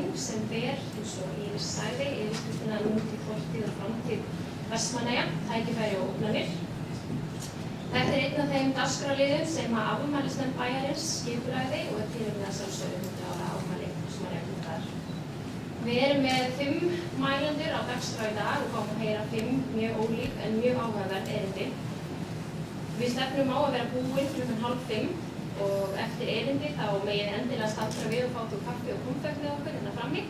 sýning sem ber, eins og Íris sagði, yfirskriftina Nútíð, fortíð og framtíð Vestmannaeyja, tækifæri og ógnanir. Þetta einn af þeim dagskrárliðum sem afmælisnefnd bæjarins skipulagði og tilefnið að sjálfsögðu 100 ára afmæli Vestmannaeyjaborgar. Við erum með 5 mælendur á dagskrá í dag og fáum að heyra 5 mjög ólík en mjög áhugaverð erindi. Við stefnum á að vera búin klukkan 4:30 og eftir erindi þá megið endilega staldra við og fá okkur kaffi og konfekt með okkur hérna frammi.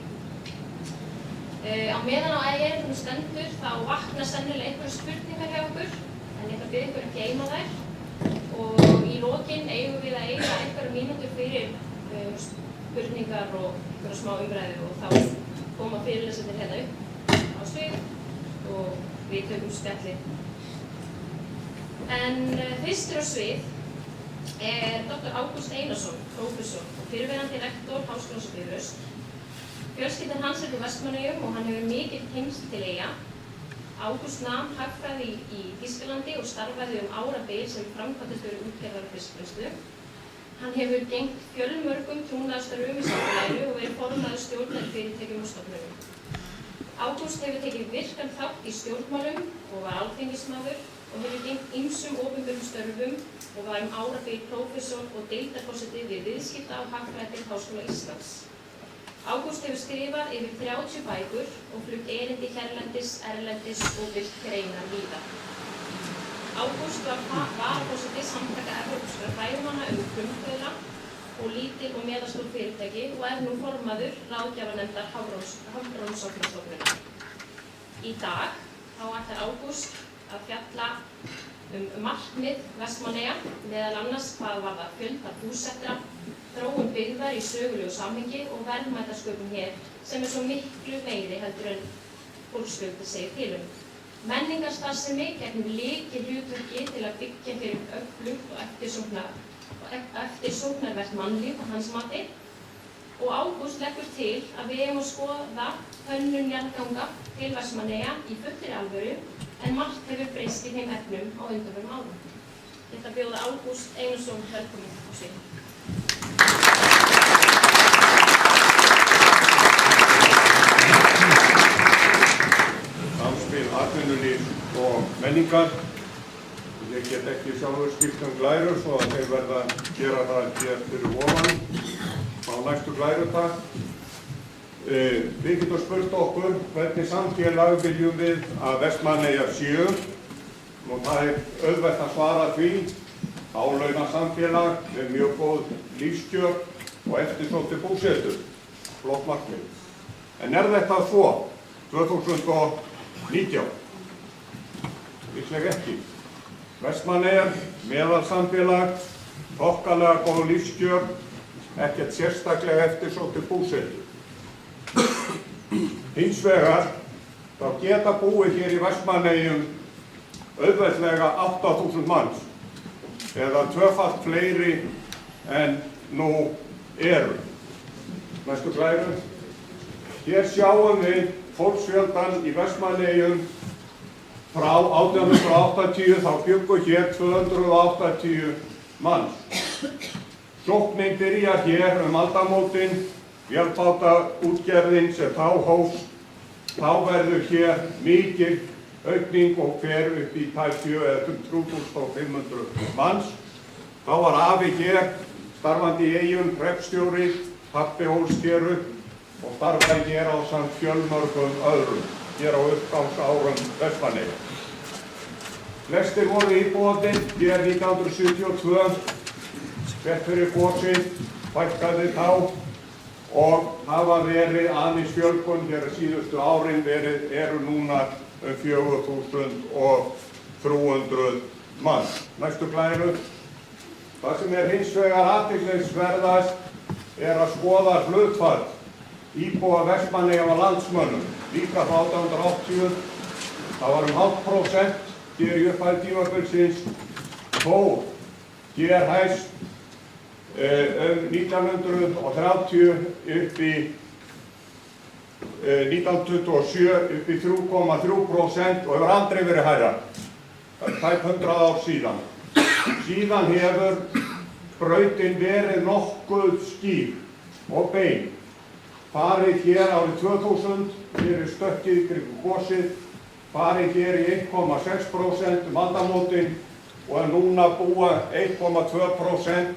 Á meðan á erindinu stendur þá vakna sennilega einhverjar spurningar hjá okkur en ég ætla að biðja ykkur að geyma þær og í lokin eigum við að eiga einhverjar mínútur fyrir spurningar og einhverjar smá umræðu og þá koma fyrirlesendur hérna upp á svið og við tökum spjallið. En fyrstur á svið Dr. Ágúst Einarsson, prófessor og fyrrverandi rektor Háskólans á Bifröst. Fjölskyldan hans úr Vestmannaeyjum og hann hefur mikil tengsl til Eyja. Ágúst nam hagfræði í Þýskalandi og starfaði árabil sem framkvæmdastjóri útgerðar og fiskvinnslu. Hann hefur gegnt fjölmörgum trúnaðarstörfum í samfélaginu og verið formaður stjórnar í fyrirtækjum og stofnunum. Ágúst hefur tekið virkan þátt í stjórnmálum og var alþingismaður og hefur gegnt ýmsum opinberum störfum og var árabil prófessor og deildarforseti við viðskipta- og hagfræðideild Háskóla Íslands. Ágúst hefur skrifað yfir 30 bækur og flutt erindi hérlendis, erlendis og birt greinar víða. Ágúst var varaforseti Samtaka evrópskra fræðimanna frumkvöðla og lítil og meðalstór fyrirtæki og nú formaður ráðgjafarnefndar Hafrannsóknastofnunar. Í dag þá ætlar Ágúst að fjalla markmið Vestmannaeyja, meðal annars hvað varðar fjölda búsettra, þróun byggðar í sögulegu samhengi og verðmætasköpun hér sem svo miklu meiri heldur en fólksfjöldi segir til Menningarstarfsemi gegnir lykilhlutverki til að byggja fyrir öflugt og eftirsóknarvert mannlíf á hans mati og Ágúst leggur til að við eigum að skoða hönnun jarðganga til Vestmannaeyja í fullri alvöru en margt hefur breyst í þeim efnum á undanförnum árum. Ég ætla að bjóða Ágúst Einarsson velkominn á svið. Samspil atvinnulífs og menningar. Ég get ekki sjálfur skipt glærur svo að þeir verða að gera það hér fyrir ofan á næstu glærutak. Við getum spurt okkur hvernig samfélag viljum við að Vestmannaeyjar séu og það auðvelt að svara því hálaunasamfélag með mjög góð lífskjör og eftirsóttir búsetur. Flott markmið. En þetta svo 2019? Líklega ekki. Vestmannaeyjar, meðalsamfélag, þokkalega góð lífskjör, ekkert sérstaklega eftirsóttir búsetur. Hins vegar þá geta búið hér í Vestmannaeyjum auðveldlega 8.000 manns eða tvöfalt fleiri en nú eru. Næstu glæru. Hér sjáum við fólksfjöldan í Vestmannaeyjum frá 1880 þá bjuggu hér 280 manns. Sóknin byrjar hér aldamótin, vélbátaútgerðin sem þá hófst, þá verður hér mikil aukning og fer upp í tæp 3.500 manns. Þá var afi hér, starfandi í Eyjum, hreppstjóri, pabbi ólst hér upp og starfaði hér ásamt fjölmörgum öðrum, hér á uppgangsárum Vestmannaeyja. Flestir voru íbúarnir hér 1972, hvert fyrir gosið, fækkaði þá og hafa verið aðeins fjölgun hér síðustu árin eru núna 4.300 manns. Næstu glæru. Það sem hins vegar athyglisverðast að skoða hlutfall íbúa Vestmannaeyja af landsmönnum. Líka frá 1880, það var 0,5% hér í upphæð tímabilsins, þó hér hæst 1930 upp í 1927 upp í 3,3% og hefur aldrei verið hærra. Það tæp 100 ár síðan. Síðan hefur brautin verið nokkuð skýr og bein. farið hér árið 2000 fyrir stökkið kringum gosið, farið hér í 1,6% aldamótin og er núna búa 1,2%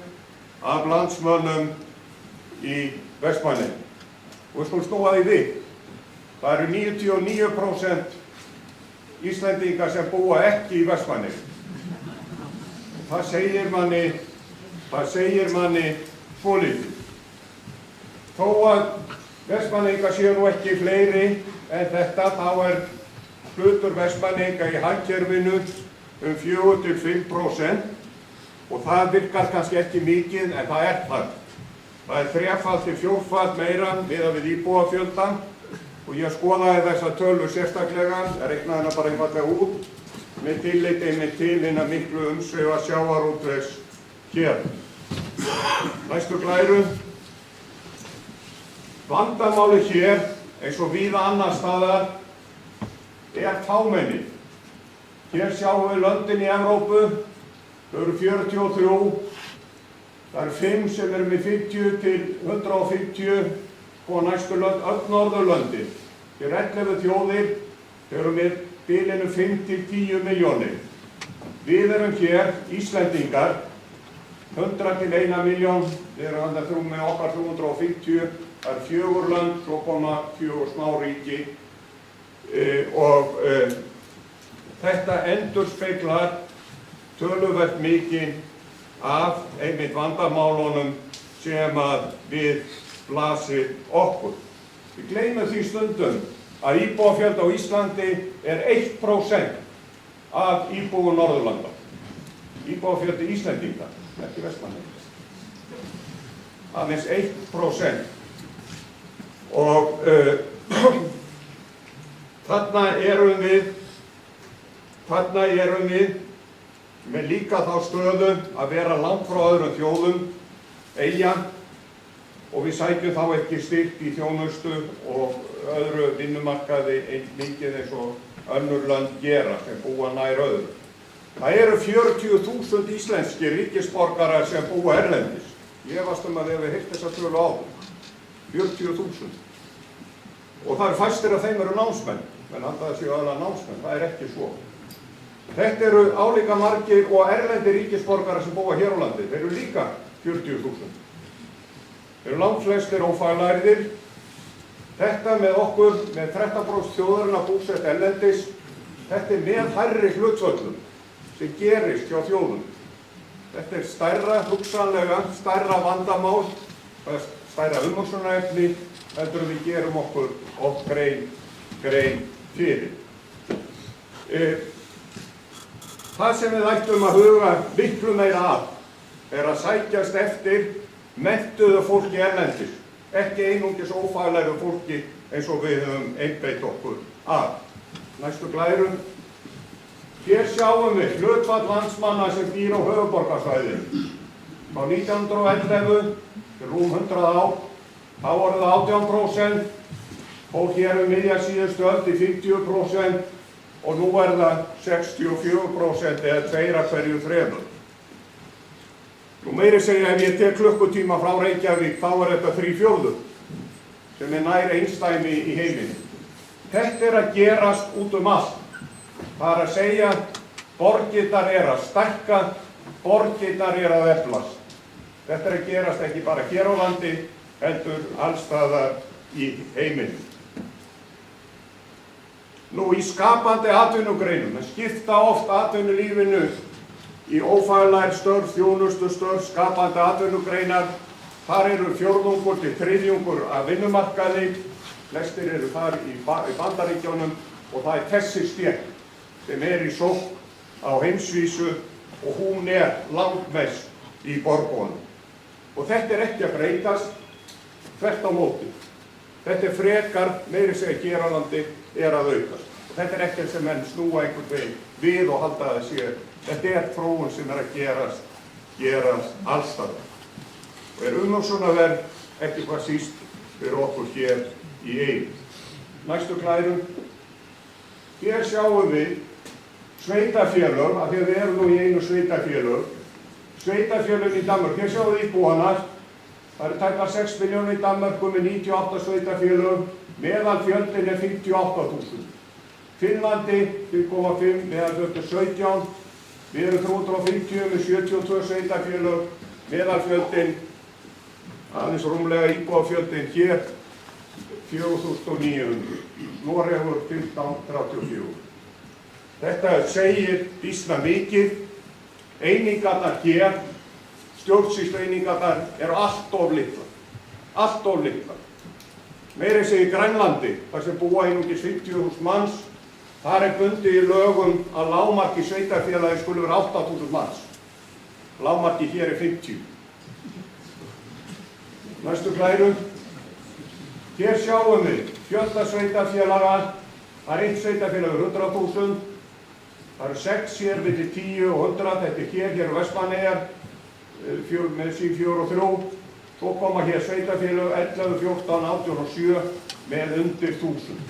af landsmönnum í Vestmannaeyjum. Og við skulum snúa því við. Það eru 99% Íslendingar sem búa ekki í Vestmannaeyjum. Það segir manni svolítið. Þó að Vestmannaeyingar séu nú ekki fleiri en þetta, þá er hlutur Vestmannaeyinga í hagkerfinu 4–5% og það virkar kannski ekki mikið en það er það. Það er 3-falt til 4-falt meira miðað við íbúafjölda og ég skoðaði þessa tölu sérstaklega, reiknaði hana bara einfaldlega út með tilliti til hinna miklu umsvifa sjávarútvegs hér. Næstu glæru. Vandamálið hér, eins og víða annars staðar, er fámenni. Hér sjáum við löndin í Evrópu, þau eru 43, það eru 5 sem eru með 50–150 og næstu lönd, öll Norðurlöndin. Hér 11 þjóðir, þau eru með bilinu 5–10 milljónir. Við erum hér, Íslendingar, 100–1 milljón, við erum þarna með okkar 350, það eru 4 lönd, svo koma 4 smáríki og þetta endurspeglar töluvert mikið af einmitt vandamálunum sem að við blasir okkur. Við gleymum því stundum að íbúafjöldi á Íslandi er 1% af íbúum Norðurlanda. Íbúafjöldi Íslendinga, ekki Vestmannaeyinga. Aðeins 1%. Og þarna erum við með líka þá stöðu að vera langt frá öðrum þjóðum, eyja, og við sækjum þá ekki styrk í þjónustu og öðru vinnumarkaði mikið eins og önnur lönd gera sem búa nær öðru. Það eru 40.000 íslenskir ríkisborgarar sem búa erlendis. Ég efast að við heyrt þessa tölu áður. 40.000. Og það eru fæstir af þeim eru námsmenn, menn halda það séu aðalega námsmenn, það er ekki svo. Þetta eru álíka margir og erlendir ríkisborgarar sem búa hér á landi, þeir eru líka 40.000. Þeir eru langflestir ófaglærðir. Þetta með okkur, með 13% þjóðarinnar búsett erlendis, þetta er með hærri hlutföllum sem gerist hjá þjóðum. Þetta er stærra, hugsanlega, stærra vandamál, stærra umhugsunarefni heldur við gerum okkur oft grein fyrir. Það sem við ættum að huga miklu meira að er að sækjast eftir menntuðu fólki erlendis, ekki einungis ófaglæru fólki eins og við höfum einbeitt okkur að. Næstu glærum. Hér sjáum við hlutfall landsmanna sem býr á höfuðborgarsvæðinu. Á 1911, rúm 100 ár, þá voru það 18%, og hér miðja síðustu öld í 50% og nú er það 64% eða 2 af hverju 3. Nú meiri segja ef ég tek klukkutíma frá Reykjavík þá er þetta 3/4 sem er nær einsdæmi í heiminum. Þetta er að gerast út allt. Það er að segja borgirnar er að stækka, borgirnar er að eflast. Þetta er að gerast ekki bara hér á landi, heldur alls staðar í heiminum. Nú í skapandi atvinnugreinum, það skipta oft atvinnulífinu í ófaglærð störf, þjónustustörf, skapandi atvinnugreinar. Þar eru 4 til 3 af vinnumarkaði, flestir eru þar í Bandaríkjunum og það er þessi stétt sem er í sókn á heimsvísu og hún er langmest í borgunum. Og þetta er ekki að breytast, þvert á móti. Þetta er frekar, meiri segja hér á landi, er að aukast. Og þetta er ekkert sem menn snúa einhvern veginn við og halda það sér. Þetta er þróun sem er að gerast allstaðar. Og er umhugsunarverð ekki hvað síst fyrir okkur hér í Eyjum. Næstu glærum. Hér sjáum við sveitarfélög, af því að við erum nú í einu sveitarfélög. Sveitarfélög í Danmörku, hér sjáum við íbúana. Það eru tæpar 6 milljónir í Danmörku með 98 sveitarfélögum, meðalfjöldin er 58.000. Finnlandi 5,5, meðalfjöldi 17, við erum 350 með 72 sveitarfélög, meðalfjöldin, aðeins rúmlega íbúafjöldin hér, 4.900, Noregur 1534. Þetta segir býsna mikið, einingarnar hér, stjórnsýslueiningarnar eru allt of litlar. Meira segir í Grænlandi, þar sem búa einungis 50.000 manns, þar er bundið í lögum að lágmarki sveitarfélagi skuli vera 8.000 manns. Lágmarki hér er 50. Næstu glæru. Hér sjáum við fjölda sveitarfélaga, það er eitt sveitarfélag 100.000, það eru 6 hér milli 10 og 100, þetta er hér Vestmannaeyjar, með sín 4 og 3, svo koma hér sveitarfélag 11, 14, 18 og 7 með undir 1000.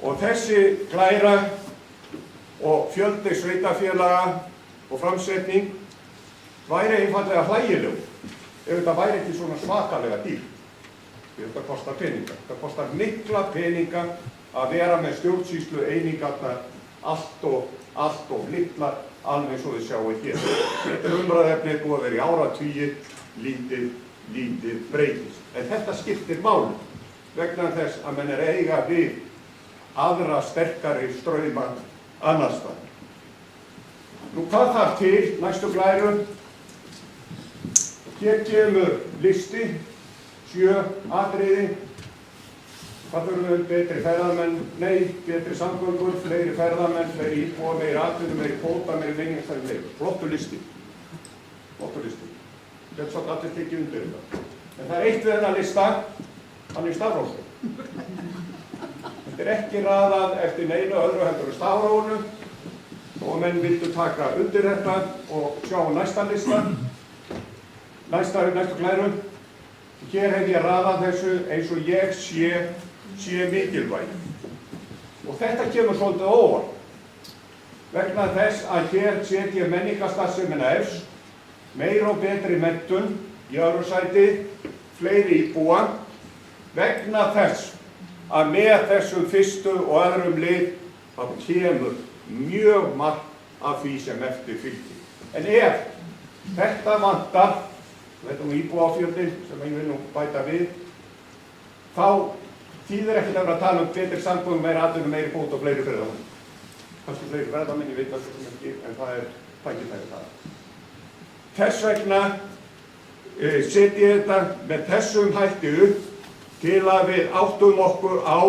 Og þessi glæra og fjöldi sveitarfélaga og framsetning væri einfaldlega hlægileg ef þetta væri ekki svona svakalega dýr. Þetta kostar peninga. Þetta kostar mikla peninga að vera með stjórnsýslu einingarnar allt of litlar, alveg eins og við sjáum hér. Þetta umræðuefni búið að vera í áratugi, lítið breytist. En þetta skiptir máli vegna þess að menn eiga við aðra sterkari strauma annars staðar. Nú hvað þarf til næstu glæru? Hér kemur listi, 7 atriði. Hvað þurfum við? Betri ferðamenn, betri samgöngur, fleiri ferðamenn, fleiri íbúa, meiri atvinnu, meiri kvóta, meiri vinningstæði, meiri. Flottur listi. Þetta svo allir tekið undir þetta. En það er eitt við þennan lista, hann er stafrófskur. Þetta er ekki raðað eftir neinu öðru heldur en stafrófunu og menn vildu taka undir þetta og sjá næsta lista. Næstu glæru. Hér hef ég raðað þessu eins og ég sé mikilvæg. Og þetta kemur svolítið óvart. Vegna þess að hér set ég menningarstarfsemina efst, meira og betri menntun í öðru sæti, fleiri íbúa, vegna þess að með þessum fyrstu og öðrum lið þá kemur mjög margt af því sem eftir fylgir. En ef þetta vantar, þetta íbúafjöldin sem ég vil nú bæta við, þá þýðir ekkert að vera að tala um betri samgöngum, meiri atvinnu, meiri kvóta og fleiri ferðamenn. Kannski fleiri ferðamenn, ég veit það svo sem ekki, en það er tækifæri það. Þess vegna set ég þetta með þessum hætti upp til að við áttum okkur á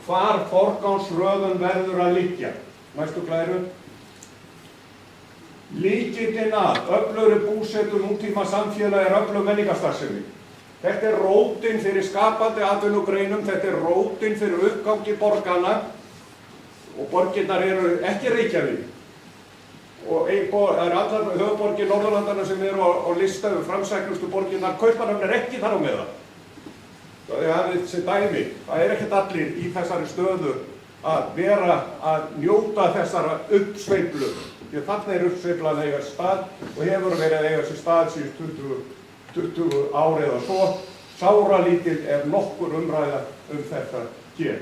hvar forgangsröðun verður að liggja. Næstu glæru. Lykillinn að öflugri búsetu nútíma samfélagi er öflug menningarstarfsemi. Þetta er rótin fyrir skapandi atvinnugreinum, þetta er rótin fyrir uppgangi borganna og borgirnar eru ekki Reykjavík. Og það eru allar höfuðborgir Norðurlandana sem eru á lista um framsæknustu borgirnar, Kaupmannahöfn er ekki þar á meðal. Það er þessi dæmi, það er ekkert allir í þessari stöðu að vera að njóta þessara uppsveiflu. Því þarna er uppsveiflan að eiga stað og hefur verið að eiga sér stað síðust 20 ár eða svo. Sáralítil er nokkur umræða þetta hér.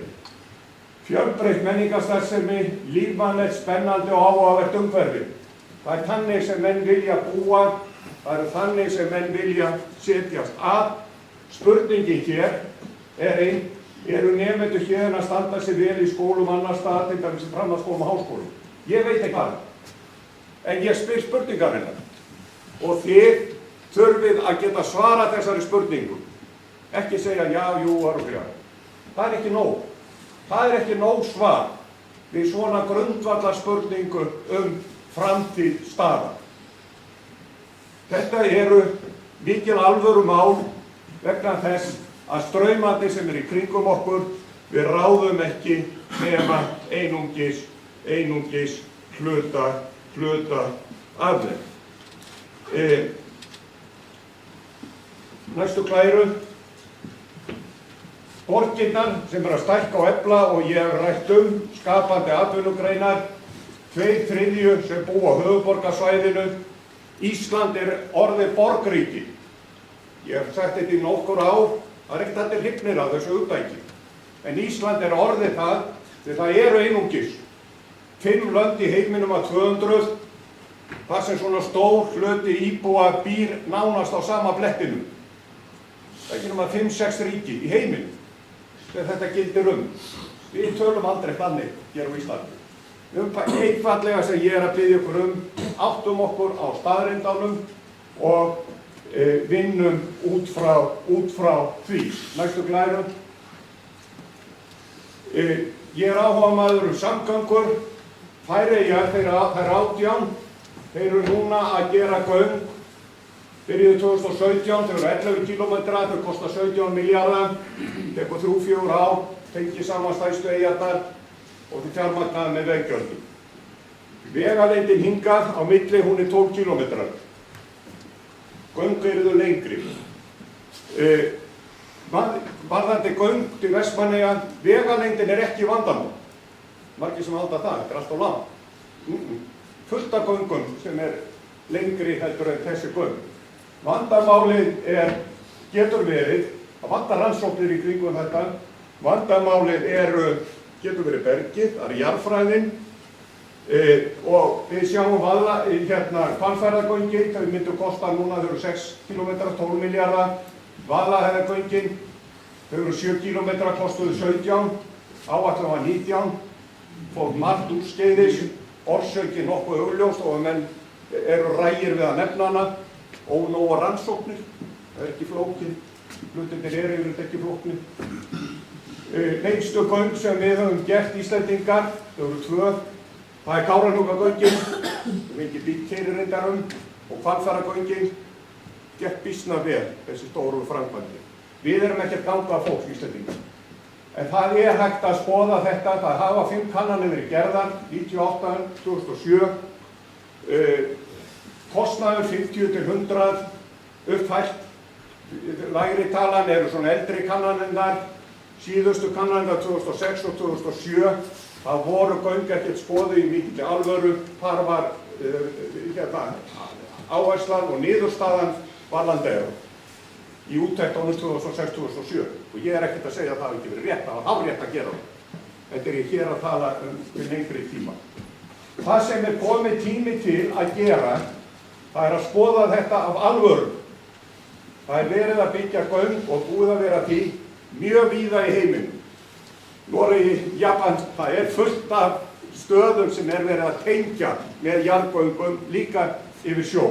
Fjölbreytt menningarstarfsemi, lífvænlegt, spennandi og áhugavert umhverfi. Það er þannig sem menn vilja búa, það er þannig sem menn vilja setjast að. Spurningin hér er eru nemendur hér að standa sig vel í skólum annars staðar, til dæmis í framhaldsskólum og háskólum? Ég veit ekki hvað. En ég spyr spurningarinnar og þið þurfið að geta svarað þessari spurningu. Ekki segja já, jú, og já. Það er ekki nóg. Það er ekki nóg svar við svona grundvallarspurningu framtíð staðar. Þetta eru mikil alvöru mál vegna þess að straumandi sem í kringum okkur við ráðum ekki nema einungis hluta af þeim. Næstu glæru. Borgirnar sem að stækka og efla og ég hef rætt skapandi atvinnugreinar, 2/3 sem búa á höfuðborgarsvæðinu. Ísland er orðið borgríki. Ég hef sagt þetta í nokkur ár, það er ekkert allir hrifnir af þessu hugtaki. En Ísland er orðið það, því það eru einungis 5 lönd í heiminum af 200, þar sem svona stór hluti íbúa býr nánast á sama blettinum. Það er ekki nema 5-6 ríki í heiminum þegar þetta gildir um. Við tölum aldrei þannig hér á Íslandi. Einfallega sem ég er að biðja ykkur áttum okkur á staðreyndanum og vinnum út frá því. Næstu glæru. Ég er áhugamaður samgöngur. Færeyjar, þær 18, þeir eru núna að gera göng. Byrjuðu 2017, þau eru 11 kílómetra, þau kosta 17 milljarða, tekur 3-4 ár, tengir saman stærstu eyjarnar og þau fjármagnaði með veggjöldum. Vegalengdin hingað á milli, hún er 12 kílómetrar. Göng eru lengri. Varðandi göng til Vestmannaeyja, vegalengdin er ekki vandamál. Margir sem halda það, þetta er allt of langt. Fullt af göngum sem er lengri heldur en þessi göng. Vandamálið getur verið, að vantar rannsóknir í kringum þetta, vandamálið getur verið bergið, það er jarðfræðin, og við sjáum Hvalfjarðargöngin, þau myndu kosta núna, þau eru 6 km, 12 milljarða, Vaðlaheiðargöngin, þau eru 7 km, kostuðu 17, áætlun var 19, fór margt úrskeiðis, orsökin nokkuð augljóst og menn eru rægir við að nefna hana, ónóga rannsóknir, það er ekki flókið, hlutirnir yfirleitt ekki flóknir. Lengstu göng sem við höfum gert Íslendingar, þau eru 2, það er Kárahnjúkagöngin, sem ekki bíll keyrir reyndar og Hvalfjarðargöngin, gekk býsna vel, þessi stóru framkvæmdir. Við erum ekki að ganga fólks Íslendingar. En það er hægt að skoða þetta, það hafa 5 kannanir verið gerðar, 98, 2007, kostnaður 50-100, uppfært, lægri talan eru svona eldri kannanirnar, síðustu kannanirnar 2006 og 2007, það voru göng ekkert skoðuð í mikilli alvöru, þar var áherslan og niðurstaðan var Landeyjahöfn í úttektunum 2006-2007 og ég er ekkert að segja að það hafi ekki verið rétt, það var hárrétt að gera það. Þetta er ég hér að tala lengri tíma. Það sem er komið tími til að gera, það er að skoða þetta af alvöru. Það er verið að byggja göng og búið að vera því mjög víða í heiminum. Noregi, Japan, það er fullt af stöðum sem er verið að tengja með jarðgöngum líka yfir sjó,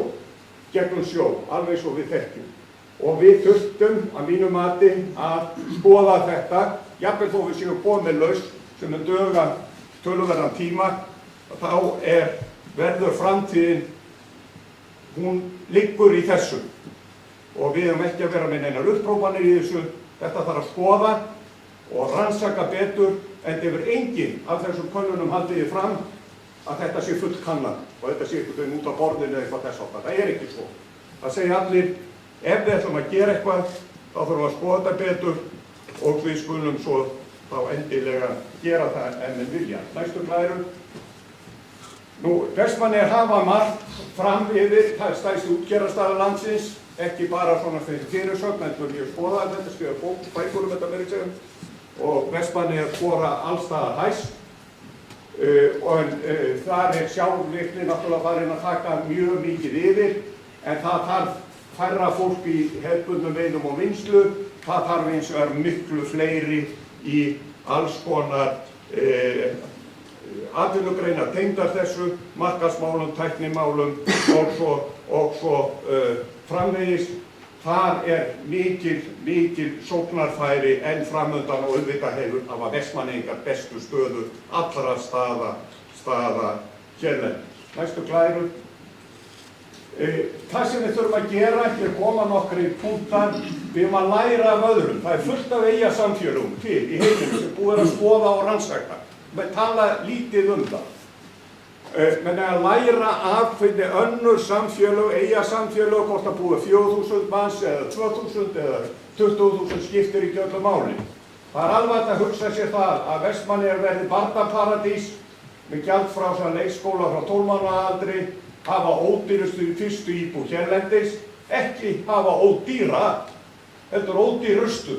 gegnum sjó, alveg svo við þekkjum. Og við þurftum að mínu mati að skoða þetta, jafnvel þó við séum komið lausn sem duga töluverðan tíma, þá verður framtíðin, hún liggur í þessu. Og við höfum ekki að vera með neinar upprópanir í þessu, þetta þarf að skoða og rannsaka betur, en það hefur enginn af þessum könnunum haldið fram að þetta sé full kannan og þetta sé einhvern veginn út á borðinu eða eitthvað þess áttar. Það er ekki svo. Það segja allir, ef við ætlum að gera eitthvað, þá þurfum við að skoða þetta betur og við skulum svo þá endilega gera það en við vilja. Næstu glæru. Vestmannaeyjar hafa margt fram yfir, það er stærsti útgerðarstaður landsins, ekki bara svona fyrirsögn, en við skoðaðum þetta, skrifa bækur þetta meira segja, og Vestmannaeyjar skora allstaðar hæst. Þar er sjálfvirkni náttúrulega farin að taka mjög mikið yfir, en það þarf færra fólk í hefðbundnum veiðum og vinnslu, það þarf eins og miklu fleiri í alls konar atvinnugreinar tengdar þessu, markaðsmálum, tæknimálum og svo framvegis. Þar er mikil sóknarfæri enn framundan og auðvitað hefur hafa Vestmannaeyingar bestu stöðu allra staða hérlendis. Næstu glæru. Það sem við þurfum að gera, hér koma nokkrir punktar, við erum að læra af öðrum. Það er fullt af eyjasamfélögum til í heiminum sem búið að skoða og rannsaka. Við tala lítið það. Menn að læra af hvernig önnur samfélög, eyjasamfélög, hvort að búið 4.000 manns eða 2.000 eða 20.000 skiptir ekki öllu máli. Það er alveg hægt að hugsa sér það að Vestmannaeyjar verði barnaparadís með gjaldfrjálsan leikskóla frá 12 mánaða aldri, hafa ódýrustu fyrstu íbúð hérlendis, ekki hafa ódýra heldur ódýrustu.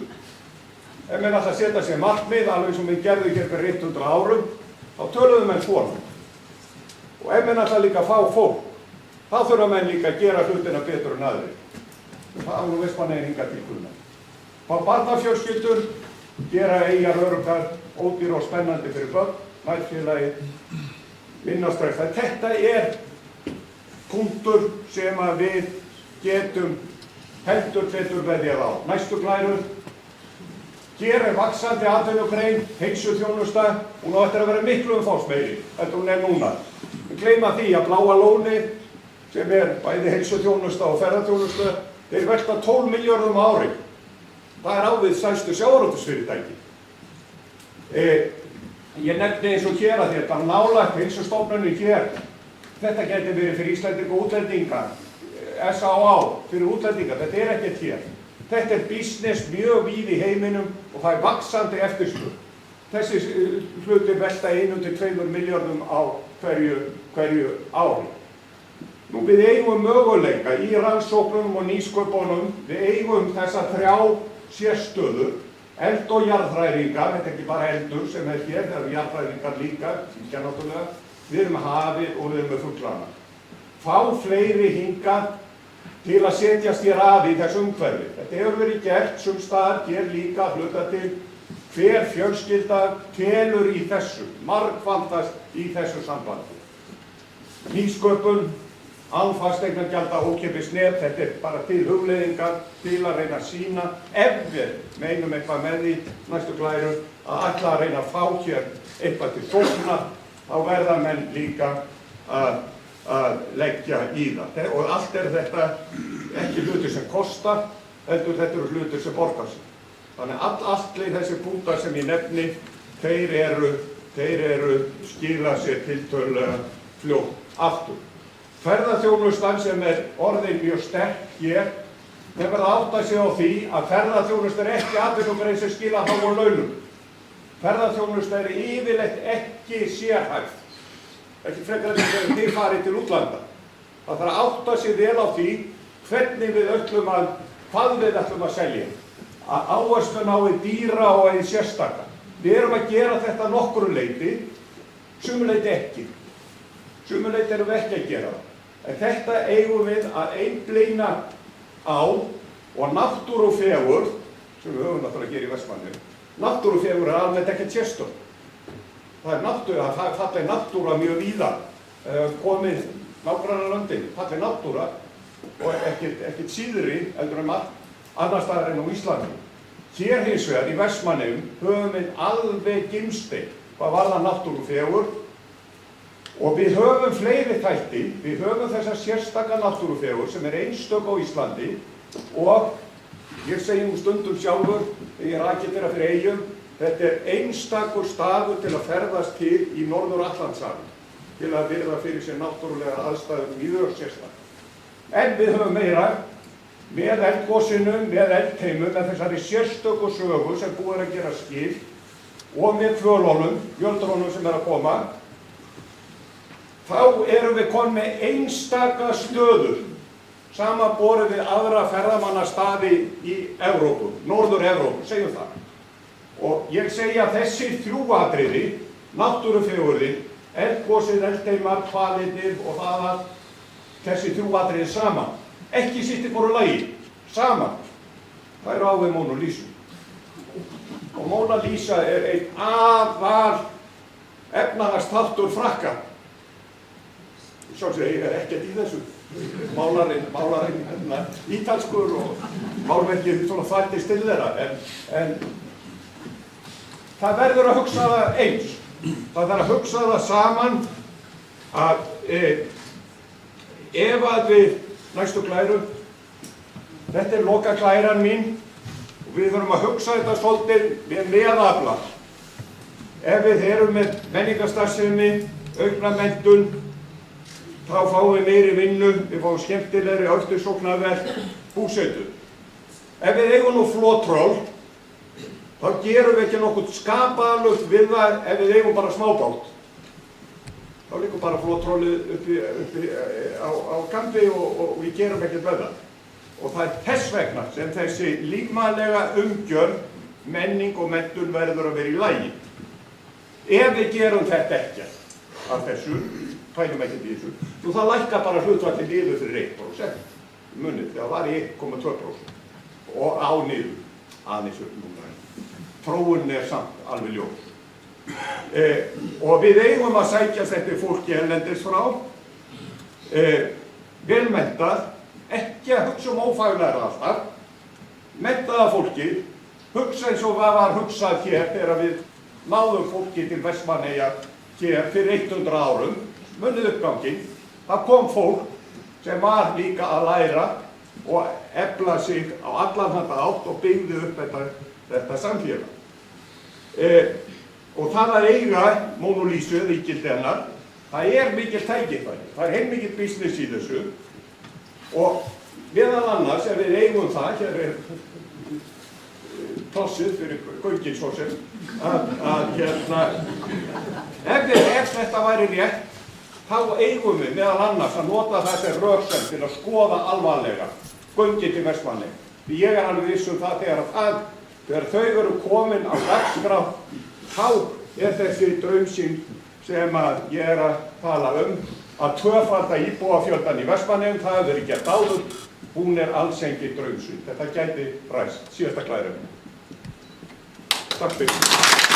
Ef menn ætla að setja sér markmið, alveg sem við gerðum hér fyrir 100 árum, þá töluðum menn svona. Og ef menn ætla líka að fá fólk, þá þurfa menn líka að gera hlutina betur en aðrir. Það er nú Vestmannaeyjar hingað til kunna. Fá barnafjölskyldur, gera eyjar öruggar, ódýr og spennandi fyrir börn, nærfélagi, vinnastrax. Þetta punktur sem að við getum heldur betur veðjað á. Næstu glærur. Hér vaxandi atvinnugrein, heilsuþjónusta, hún á eftir að vera miklu umfangsmeiri, þetta hún núna. Við gleyma því að Bláa lónið, sem bæði heilsuþjónusta og ferðaþjónusta, þeir velta 12 milljörðum á ári. Það á við stærstu sjávarútvegsfyrirtæki. Ég nefni eins og hér að þetta nálægt heilsustofnunum hér. Þetta geti verið fyrir Íslendinga og útlendinga, SAA fyrir útlendinga, þetta ekkert hér. Þetta business mjög víð í heiminum og það vaxandi eftirspurn. Þessi hlutir velta 1 til 2 milljörðum á hverju ári. Nú við eigum möguleika í rannsóknum og nýsköpunum, við eigum þessa 3 sérstöður, eld- og jarðhræringar, þetta ekki bara eldur sem hér, það eru jarðhræringar líka, náttúrulega. Við erum með hafið og við erum með fuglana. Fá fleiri hingað til að setjast hér að í þessu umhverfi. Þetta hefur verið gert sums staðar, hér líka hluta til hver fjölskylda telur í þessu, margfaldast í þessu sambandi. Nýsköpun, án fasteignagjalda, ókeypis net, þetta bara til hugleiðingar, til að reyna að sýna, ef við meinum eitthvað með því, næstu glærur, að ætla að reyna að fá hér eitthvað til sóknar, þá verða menn líka að leggja í það. Og allt þetta ekki hlutir sem kosta, heldur þetta eru hlutir sem borgar sig. Þannig að allir þessi punktar sem ég nefni, þeir skila sér tiltölulega fljótt aftur. Ferðaþjónustan sem orðin mjög sterk hér, þeir verða að átta sig á því að ferðaþjónusta ekki atvinnugrein sem skila háum launum. Ferðaþjónusta yfirleitt ekki sérhæft. Ekki frekar þegar þið farið til útlanda. Það þarf að átta sig vel á því hvernig við hvað við ætlum að selja. Að áherslun á dýra og sérstaka. Við erum að gera þetta nokkru leyti, sumu leyti ekki. Sumu leyti erum við ekki að gera það. En þetta eigum við að einblína á og náttúrufegurð, sem við höfum náttúrulega að gera í Vestmannaeyjum. Náttúrufegurð almennt ekkert sérstök. Það falleg náttúra mjög víða, komið nágrannalöndin, falleg náttúra og ekkert síðri heldur en annars staðar en á Íslandi. Hér hins vegar í Vestmannaeyjum höfum við alveg gimsteinn hvað varðar náttúrufegurð og við höfum fleiri þætti, við höfum þessa sérstaka náttúrufegurð sem einstök á Íslandi og ég segi stundum sjálfur, þegar ég rakið þeirra fyrir Eyjum, þetta einstakur staður til að ferðast til í Norður-Atlantshafi, til að virða fyrir sér náttúrulegar aðstæður mjög sérstakar. En við höfum meira með eldgosinu, með eldheimum, með þessari sérstöku sögu sem búið að gera skil og með kvölunum, jöldrunum sem að koma, þá erum við komin með einstaka stöður samanborið við aðra ferðamannastaði í Evrópu, Norður-Evrópu, segjum það. Og ég segi að þessi 3 atriði, náttúrufegurðin, eldgosið, eldheimar, hvalirnir og það að þessi 3 atriði saman, ekki sitt í hvoru lagi, saman, það á við Mona Lísu. Og Mona Lísa einn aðal efnahagsþáttur Frakka. Sjálfsög ég ekkert í þessu. Málarinn ítalskur og málverkið svona þvættist til þeirra, en það verður að hugsa það eins. Það þarf að hugsa það saman að ef að við næstu glæru, þetta loka glæran mín og við þurfum að hugsa þetta svolítið með meðafla. Ef við erum með menningarstarfsemi, aukna menntun, þá fáum við meiri vinnu, við fáum skemmtilegri eftirsóknarverk, búsetu. Ef við eigum nú flottroll, þá gerum við ekki nokkuð skapaðalugt við það ef við eigum bara smábát. Þá liggur bara flottrollið uppi á kampi og við gerum ekkert með það. Og það þess vegna sem þessi lífmannlega umgjörð, menning og menntun verður að vera í lagi. Ef við gerum þetta ekkert af þessu, pælum ekkert í þessu, það lækkar bara hlutfallið niður fyrir 1%. Munið, það var í 1,2% og á niður, aðeins upp núna. Þróunin samt alveg ljós. Og við eigum að sækjast eftir fólki erlendis frá, velmenntað, ekki að hugsa ófaglæra alltaf, menntaða fólki, hugsa eins og hvað var hugsað hér þegar við náðum fólki til Vestmannaeyja hér fyrir 100 árum, munið uppganginn, það kom fólk sem var líka að læra og efla sig á allan þetta átt og byggði upp þetta samfélag. Og það að eiga Mona-Lísu, ríkildi hennar, það mikil tækifæri, það heilmikið business í þessu og meðal annars ef við eigum það, hér plássið fyrir göngin svo sem, ef þetta væri rétt, þá eigum við meðal annars að nota þessi röksemd til að skoða alvarlega göngin til Vestmannaeyja. Því ég alveg viss það þegar þau eru komin á dagskrá, þá þessi draumsýn sem ég að tala að tvöfalda íbúafjöldan í Vestmannaeyjum, það hefur verið gert áður, hún alls engin draumsýn. Þetta gæti ræst, síðasta glærunum. Takk fyrir.